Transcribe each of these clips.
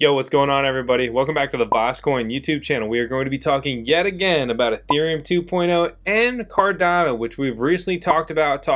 Yo, what's going on, everybody? Welcome back to the VoskCoin YouTube channel. We are going to be talking yet again about Ethereum 2.0 and Cardano, which we've recently talked about,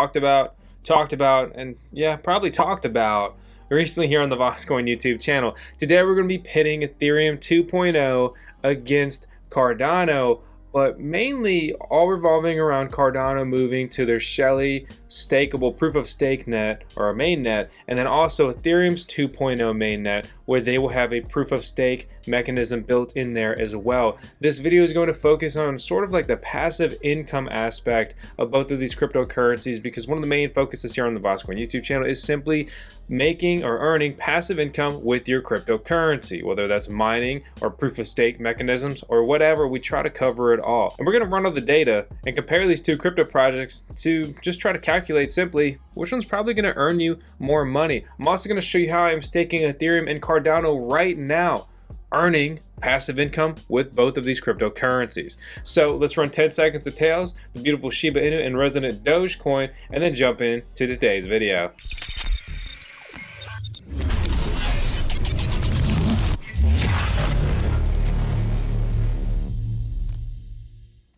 and yeah, probably talked about recently here on the VoskCoin YouTube channel. Today we're going to be pitting Ethereum 2.0 against Cardano, but mainly all revolving around Cardano moving to their Shelley stakeable proof of stake net or a mainnet, and then also Ethereum's 2.0 mainnet, where they will have a proof of stake mechanism built in there as well. This video is going to focus on sort of like the passive income aspect of both of these cryptocurrencies, because one of the main focuses here on the VoskCoin YouTube channel is simply making or earning passive income with your cryptocurrency, whether that's mining or proof of stake mechanisms or whatever. We try to cover it all, and we're going to run all the data and compare these two crypto projects to just try to calculate simply which one's probably going to earn you more money. I'm also going to show you how I'm staking Ethereum and Cardano right now, earning passive income with both of these cryptocurrencies. So let's run 10 seconds of tails, the beautiful Shiba Inu and resident Dogecoin, and then jump into today's video.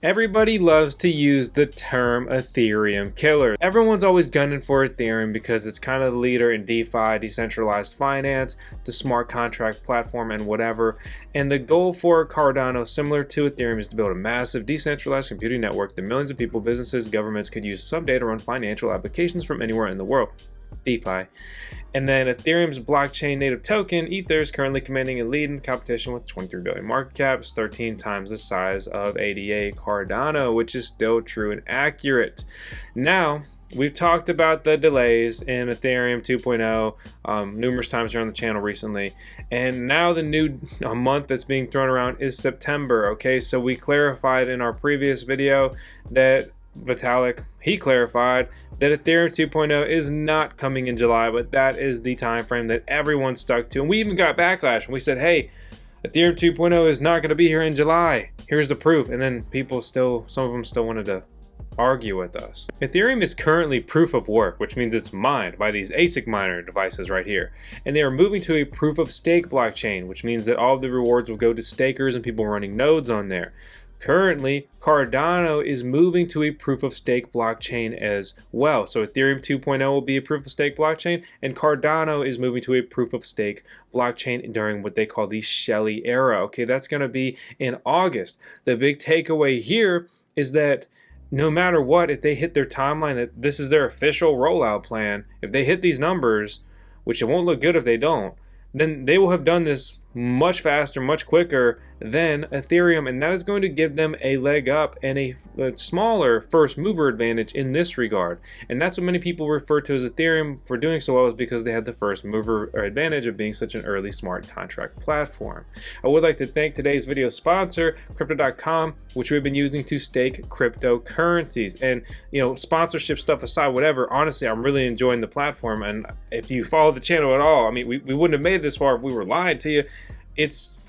Everybody loves to use the term Ethereum killer. Everyone's always gunning for Ethereum because it's kind of the leader in DeFi, decentralized finance, the smart contract platform, and whatever. And the goal for Cardano, similar to Ethereum, is to build a massive decentralized computing network that millions of people, businesses, governments could use someday to run financial applications from anywhere in the world. DeFi. And then Ethereum's blockchain native token, Ether, is currently commanding a lead in the competition with 23 billion market cap, 13 times the size of ADA Cardano, which is still true and accurate. Now, we've talked about the delays in Ethereum 2.0 numerous times here on the channel recently, and now the new month that's being thrown around is September. Okay, so we clarified in our previous video that Vitalik, he clarified that Ethereum 2.0 is not coming in July, but that is the time frame that everyone stuck to. And we even got backlash, and we said, hey, Ethereum 2.0 is not going to be here in July. Here's the proof. And then people still, some of them still wanted to argue with us. Ethereum is currently proof of work, which means it's mined by these ASIC miner devices right here. And they are moving to a proof of stake blockchain, which means that all of the rewards will go to stakers and people running nodes on there. Currently, Cardano is moving to a proof of stake blockchain as well. So Ethereum 2.0 will be a proof of stake blockchain, and Cardano is moving to a proof of stake blockchain during what they call the Shelley era. Okay, that's going to be in August. The big takeaway here is that no matter what, if they hit their timeline, that this is their official rollout plan, if they hit these numbers, which it won't look good if they don't, then they will have done this much faster, much quicker than Ethereum, and that is going to give them a leg up and a smaller first mover advantage in this regard. And that's what many people refer to as Ethereum for doing so well, is because they had the first mover advantage of being such an early smart contract platform. I would like to thank today's video sponsor, Crypto.com, which we've been using to stake cryptocurrencies. And you know, sponsorship stuff aside, whatever, honestly, I'm really enjoying the platform. And if you follow the channel at all, I mean, we wouldn't have made it this far if we were lying to you.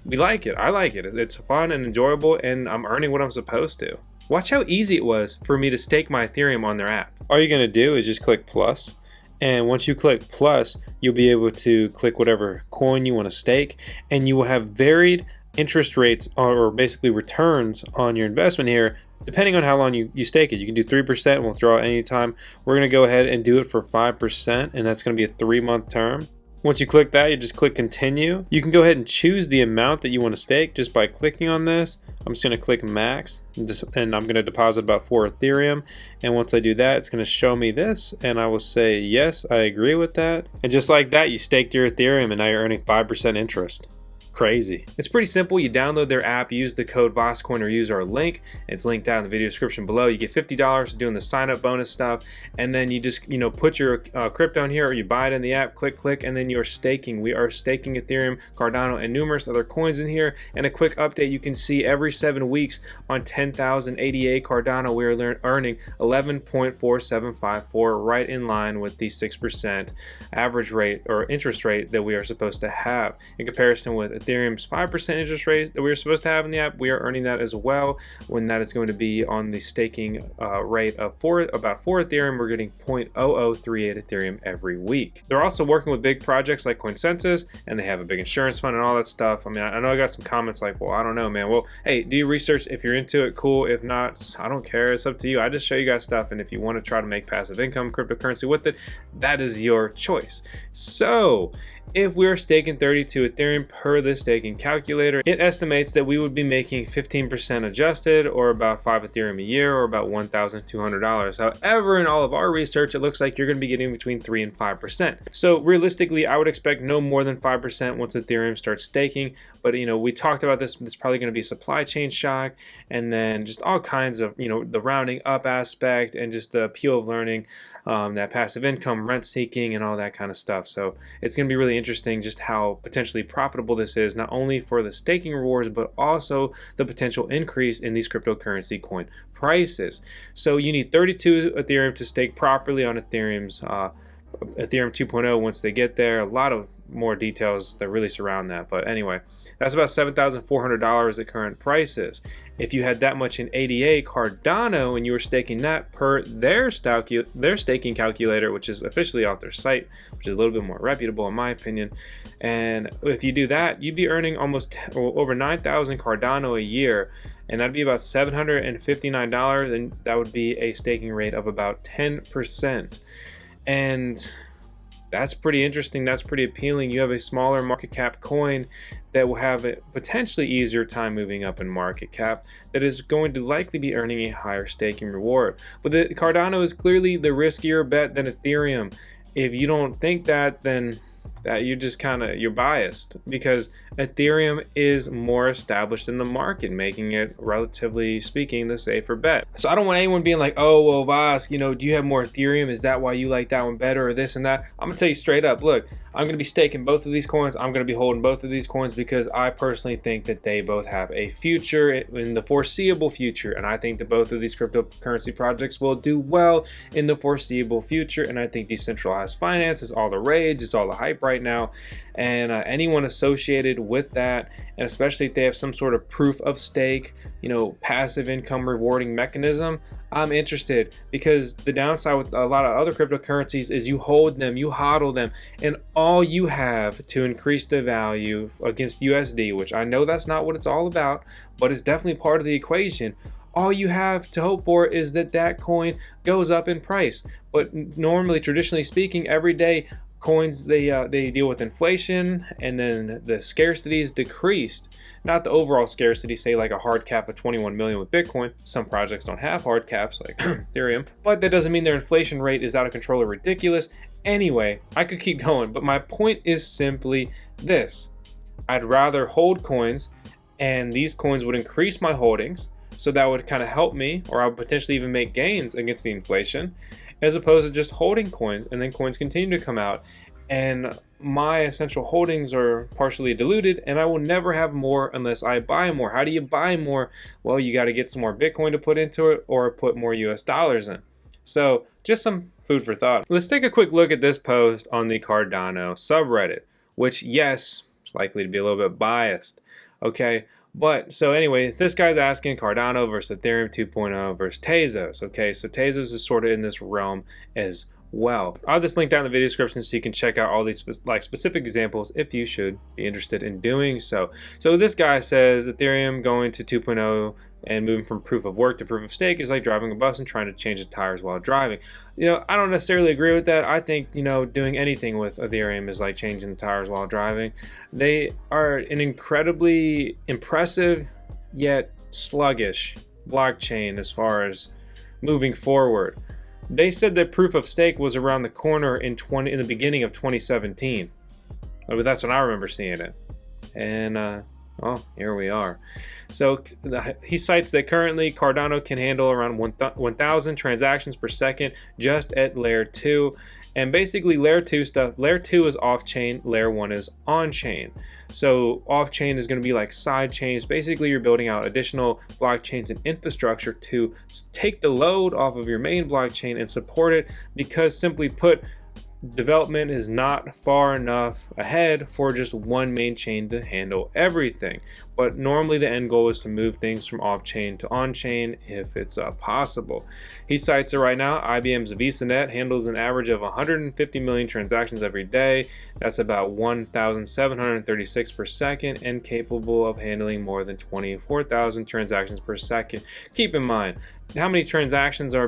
We like it. I like it. It's fun and enjoyable, and I'm earning what I'm supposed to. Watch how easy it was for me to stake my Ethereum on their app. All you're going to do is just click plus, and once you click plus, you'll be able to click whatever coin you want to stake, and you will have varied interest rates, or basically returns on your investment here, depending on how long you stake it. You can do 3% and withdraw at any time. We're going to go ahead and do it for 5%, and that's going to be a 3-month term. Once you click that, you just click continue. You can go ahead and choose the amount that you want to stake just by clicking on this. I'm just going to click max, and I'm going to deposit about 4 Ethereum. And once I do that, it's going to show me this, and I will say, yes, I agree with that. And just like that, you staked your Ethereum, and now you're earning 5% interest. Crazy. It's pretty simple. You download their app, use the code VoskCoin, or use our link. It's linked down in the video description below. You get $50 for doing the sign up bonus stuff, and then you just put your crypto in here, or you buy it in the app, click, and then you're staking. We are staking Ethereum, Cardano, and numerous other coins in here. And a quick update, you can see every 7 weeks on 10,000 ADA Cardano, we are earning 11.4754, right in line with the 6% average rate or interest rate that we are supposed to have. In comparison with Ethereum's 5% interest rate that we were supposed to have in the app, we are earning that as well, when that is going to be on the staking rate of about 4 Ethereum. We're getting 0.0038 Ethereum every week. They're also working with big projects like CoinCensus, and they have a big insurance fund and all that stuff. I mean, I know I got some comments like, well, I don't know, man. Well, hey, do your research. If you're into it, cool. If not, I don't care. It's up to you. I just show you guys stuff, and if you want to try to make passive income cryptocurrency with it, that is your choice. So if we're staking 32 Ethereum per the staking calculator, it estimates that we would be making 15% adjusted, or about 5 Ethereum a year, or about $1,200. However, in all of our research, it looks like you're going to be getting between 3 and 5%. So realistically, I would expect no more than 5% once Ethereum starts staking. But we talked about this. There's probably going to be supply chain shock, and then just all kinds of the rounding up aspect, and just the appeal of learning that passive income, rent seeking, and all that kind of stuff. So it's going to be really interesting just how potentially profitable this is, not only for the staking rewards, but also the potential increase in these cryptocurrency coin prices. So you need 32 Ethereum to stake properly on Ethereum's Ethereum 2.0 once they get there. A lot of more details that really surround that, but anyway, that's about $7,400 at current prices. If you had that much in ADA Cardano and you were staking that per their staking calculator, which is officially off their site, which is a little bit more reputable in my opinion, and if you do that, you'd be earning almost over 9,000 Cardano a year, and that'd be about $759, and that would be a staking rate of about 10%. And that's pretty interesting. That's pretty appealing. You have a smaller market cap coin that will have a potentially easier time moving up in market cap, that is going to likely be earning a higher staking reward. But the Cardano is clearly the riskier bet than Ethereum. If you don't think that, then you're just you're biased, because Ethereum is more established in the market, making it, relatively speaking, the safer bet. So I don't want anyone being like, oh, well, Vosk, do you have more Ethereum? Is that why you like that one better, or this and that? I'm gonna tell you straight up, look, I'm gonna be staking both of these coins. I'm gonna be holding both of these coins because I personally think that they both have a future in the foreseeable future, and I think that both of these cryptocurrency projects will do well in the foreseeable future. And I think decentralized finance is all the rage, it's all the hype right now, and anyone associated with that, and especially if they have some sort of proof of stake, passive income rewarding mechanism, I'm interested. Because the downside with a lot of other cryptocurrencies is you hold them, you hodl them, and all you have to increase the value against USD, which I know that's not what it's all about, but it's definitely part of the equation. All you have to hope for is that coin goes up in price. But normally, traditionally speaking, every day coins, they deal with inflation, and then the scarcity is decreased. Not the overall scarcity, say like a hard cap of 21 million with Bitcoin. Some projects don't have hard caps like Ethereum, but that doesn't mean their inflation rate is out of control or ridiculous. Anyway, I could keep going, but my point is simply this: I'd rather hold coins, and these coins would increase my holdings, so that would kind of help me, or I would potentially even make gains against the inflation, as opposed to just holding coins, and then coins continue to come out, and my essential holdings are partially diluted, and I will never have more unless I buy more. How do you buy more? Well, you got to get some more Bitcoin to put into it, or put more US dollars in. So just some food for thought. Let's take a quick look at this post on the Cardano subreddit, which, yes, is likely to be a little bit biased. Okay, but so anyway, this guy's asking Cardano versus Ethereum 2.0 versus Tezos. Okay, so Tezos is sort of in this realm as well. I'll just link down in the video description so you can check out all these specific examples if you should be interested in doing so. So this guy says Ethereum going to 2.0 and moving from proof of work to proof of stake is like driving a bus and trying to change the tires while driving. I don't necessarily agree with that. I think, doing anything with Ethereum is like changing the tires while driving. They are an incredibly impressive yet sluggish blockchain as far as moving forward. They said that proof of stake was around the corner in the beginning of 2017. But that's when I remember seeing it. And well, here we are. So he cites that currently Cardano can handle around 1,000 transactions per second just at layer 2. And basically layer 2 stuff, layer 2 is off-chain, layer 1 is on-chain. So off-chain is going to be like side chains. Basically you're building out additional blockchains and infrastructure to take the load off of your main blockchain and support it, because simply put, development is not far enough ahead for just one main chain to handle everything. But normally the end goal is to move things from off-chain to on-chain if it's possible. He cites it right now. IBM's VisaNet handles an average of 150 million transactions every day. That's about 1,736 per second, and capable of handling more than 24,000 transactions per second. Keep in mind, how many transactions are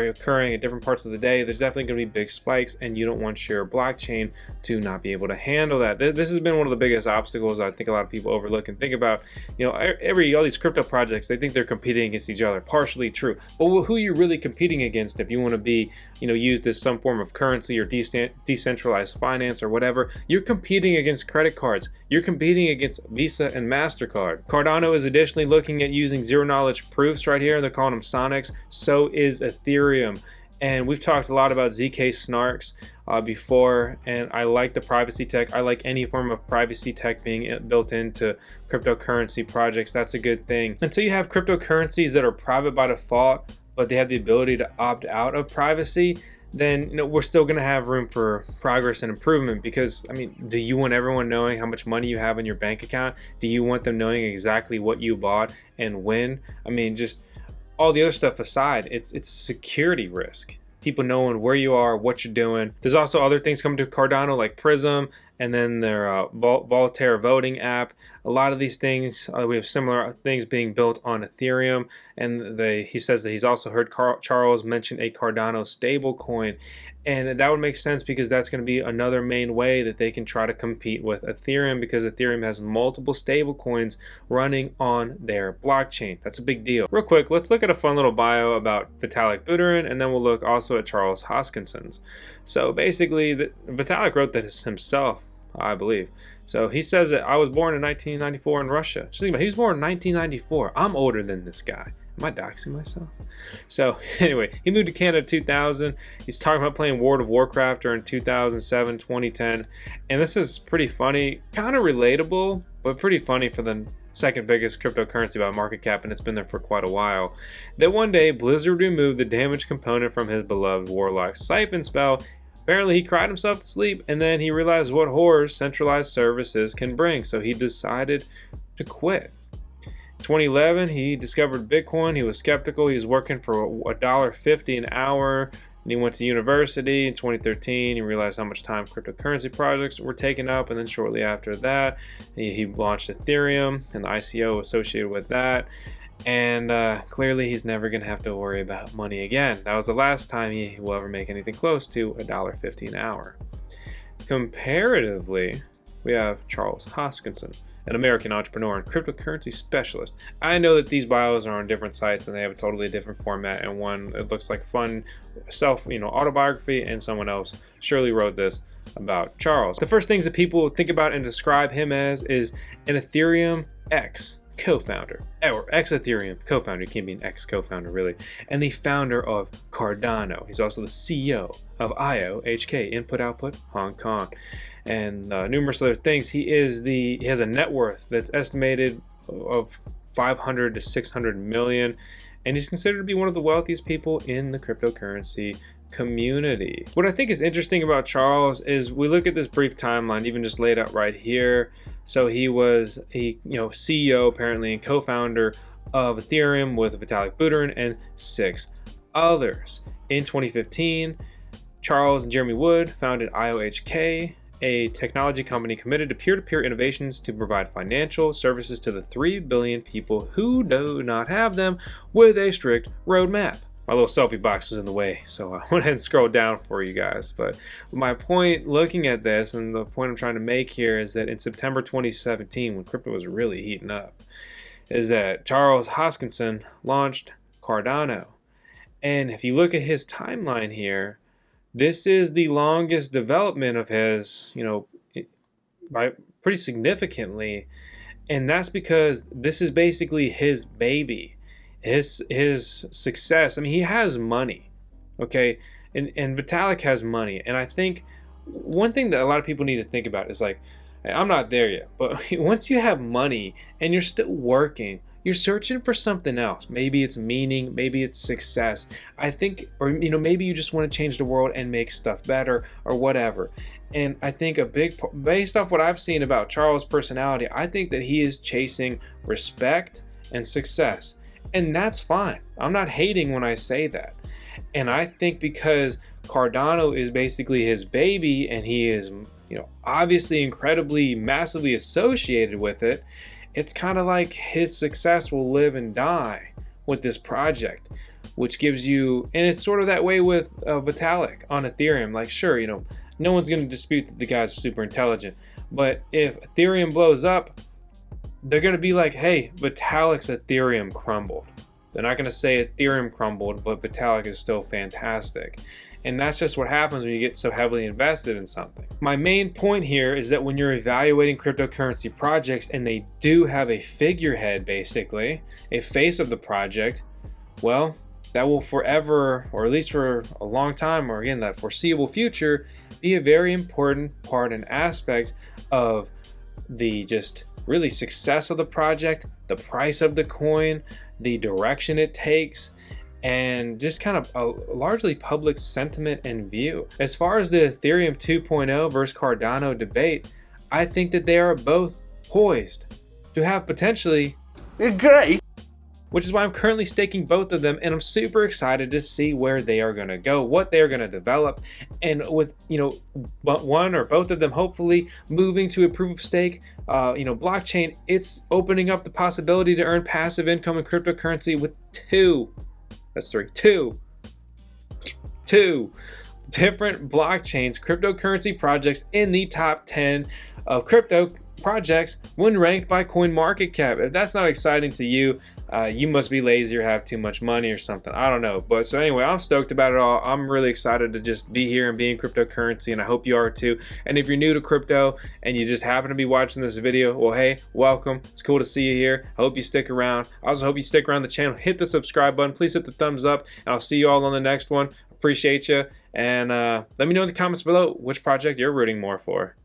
occurring at different parts of the day. There's definitely going to be big spikes, and you don't want your blockchain to not be able to handle that. This has been one of the biggest obstacles I think a lot of people overlook and think about. You know, all these crypto projects, they think they're competing against each other. Partially true, but who you're really competing against if you want to be, you know, used as some form of currency or decentralized finance or whatever, you're competing against credit cards. You're competing against Visa and MasterCard. Cardano is additionally looking at using zero-knowledge proofs right here. They're calling them Sonics. So is Ethereum. And we've talked a lot about ZK snarks before, and I like the privacy tech. I like any form of privacy tech being built into cryptocurrency projects. That's a good thing. Until you have cryptocurrencies that are private by default, but they have the ability to opt out of privacy, then, you know, we're still going to have room for progress and improvement. Because, I mean, do you want everyone knowing how much money you have in your bank account? Do you want them knowing exactly what you bought and when? I mean, just all the other stuff aside, it's a security risk. People knowing where you are, what you're doing. There's also other things coming to Cardano like Prism, and then their Voltaire voting app. A lot of these things, we have similar things being built on Ethereum, and he says that he's also heard Charles mention a Cardano stablecoin, and that would make sense because that's going to be another main way that they can try to compete with Ethereum, because Ethereum has multiple stablecoins running on their blockchain. That's a big deal. Real quick, let's look at a fun little bio about Vitalik Buterin, and then we'll look also at Charles Hoskinson's. So basically, Vitalik wrote this himself, I believe. So he says that I was born in 1994 in Russia. Just think about it, he was born in 1994. I'm older than this guy. Am I doxing myself? So anyway, he moved to Canada in 2000. He's talking about playing World of Warcraft during 2007, 2010. And this is pretty funny, kind of relatable, but pretty funny for the second biggest cryptocurrency by market cap, and it's been there for quite a while. That one day, Blizzard removed the damaged component from his beloved Warlock Siphon spell. Apparently he cried himself to sleep, and then he realized what horrors centralized services can bring, so he decided to quit. 2011, he discovered Bitcoin. He was skeptical. He was working for $1.50 an hour, and he went to university. In 2013, he realized how much time cryptocurrency projects were taking up, and then shortly after that, he launched Ethereum and the ICO associated with that. And clearly he's never going to have to worry about money again. That was the last time he will ever make anything close to $1.50 an hour. Comparatively, we have Charles Hoskinson, an American entrepreneur and cryptocurrency specialist. I know that these bios are on different sites and they have a totally different format, and one, it looks like fun autobiography, and someone else surely wrote this about Charles. The first things that people think about and describe him as is an Ethereum X co-founder, or ex-Ethereum co-founder. He can't be an ex-co-founder really, and the founder of Cardano. He's also the CEO of IOHK, Input Output Hong Kong, and numerous other things. He has a net worth that's estimated of 500 to 600 million, and he's considered to be one of the wealthiest people in the cryptocurrency community. What I think is interesting about Charles is we look at this brief timeline, even just laid out right here. So he was a CEO apparently and co-founder of Ethereum with Vitalik Buterin and 6 others. In 2015, Charles and Jeremy Wood founded IOHK, a technology company committed to peer-to-peer innovations to provide financial services to the 3 billion people who do not have them, with a strict roadmap. My little selfie box was in the way, so I went ahead and scrolled down for you guys. But my point looking at this, and the point I'm trying to make here, is that in September 2017, when crypto was really heating up, is that Charles Hoskinson launched Cardano. And if you look at his timeline here, this is the longest development of his, by pretty significantly. And that's because this is basically his baby. His success. I mean, he has money, okay, and Vitalik has money, and I think one thing that a lot of people need to think about is like, I'm not there yet, but once you have money and you're still working, you're searching for something else. Maybe it's meaning, maybe it's success. I think, or maybe you just want to change the world and make stuff better or whatever. And I think based off what I've seen about Charles' personality, I think that he is chasing respect and success. And that's fine. I'm not hating when I say that. And I think because Cardano is basically his baby and he is, obviously incredibly, massively associated with it, it's kind of like his success will live and die with this project, which gives you, and it's sort of that way with Vitalik on Ethereum. Like, sure, no one's going to dispute that the guy's super intelligent, but if Ethereum blows up, they're going to be like, hey, Vitalik's Ethereum crumbled. They're not going to say Ethereum crumbled, but Vitalik is still fantastic. And that's just what happens when you get so heavily invested in something. My main point here is that when you're evaluating cryptocurrency projects and they do have a figurehead, basically, a face of the project, well, that will forever, or at least for a long time, or again, that foreseeable future, be a very important part and aspect of the just really success of the project, the price of the coin, the direction it takes, and just kind of a largely public sentiment and view. As far as the Ethereum 2.0 versus Cardano debate, I think that they are both poised to have potentially great, which is why I'm currently staking both of them, and I'm super excited to see where they are going to go, what they're going to develop, and with one or both of them hopefully moving to a proof of stake blockchain, it's opening up the possibility to earn passive income in cryptocurrency with two different blockchains, cryptocurrency projects in the top 10 of crypto projects when ranked by CoinMarketCap. If that's not exciting to you, you must be lazy or have too much money or something. I don't know. But so anyway, I'm stoked about it all. I'm really excited to just be here and be in cryptocurrency, and I hope you are too. And if you're new to crypto and you just happen to be watching this video, well, hey, welcome. It's cool to see you here. I hope you stick around. I also hope you stick around the channel. Hit the subscribe button. Please hit the thumbs up, and I'll see you all on the next one. Appreciate you. And let me know in the comments below which project you're rooting more for.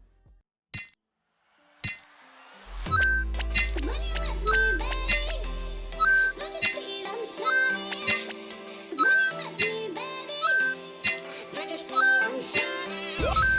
Yeah.